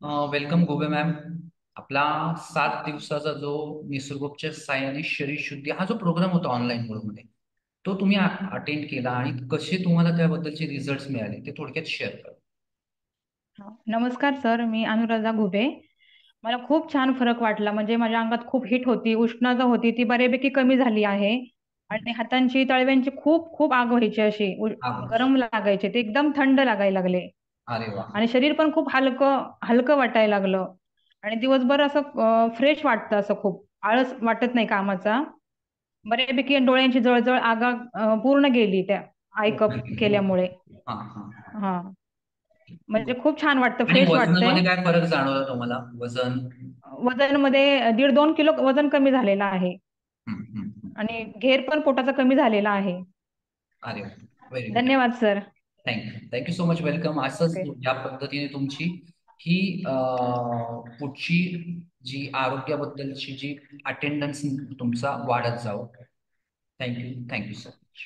Welcome गोबे ma'am. आपला 7 दिवसाचा जो निसर्गोपचार साहाय्याने शरीर शुद्धी हा जो प्रोग्राम होता ऑनलाईन मध्ये, तो तुम्ही अटेंड केला आणि कसे तुम्हाला त्याबद्दलचे रिझल्ट मिळाले ते थोडक्यात शेअर करा. हा, नमस्कार सर, मी अनुराधा घुबे. मला खूप छान फरक वाटला. म्हणजे माझ्या अंगात खूप हिट होती, उष्णता होती, ती बऱ्यापैकी कमी झाली आहे. आणि हातांची तळव्यांची खूप खूप आग व्हायची, अशी हा. गरम लागायचे, ते एकदम थंड लागायला लागले. अरे वा. आणि शरीर पण खूप हलकं हलकं वाटायला लागलं. आणि दिवसभर असं फ्रेश वाटतं, असं खूप आळस वाटत नाही कामाचा. बऱ्यापैकी डोळ्यांची जळजळ आगा पूर्ण गेली त्या आय कप केल्यामुळे. हा हा. हा, म्हणजे खूप छान वाटतं, आणि फ्रेश वाटतंय. वजनामध्ये काय फरक जाणवला तुम्हाला? वजन? वजन मध्ये 1.5-2 किलो वजन कमी झालेलं आहे. हम्म. आणि घेर पण पोटाचा कमी झालेला आहे. अरे वा, व्हेरी गुड. धन्यवाद sir. Thank you so much. Welcome. असंच ओके. या पद्धतीने तुमची ही पुढची जी आरोग्याबद्दलची जी अटेंडन्स तुमचा वाढत जावं. Thank you so much.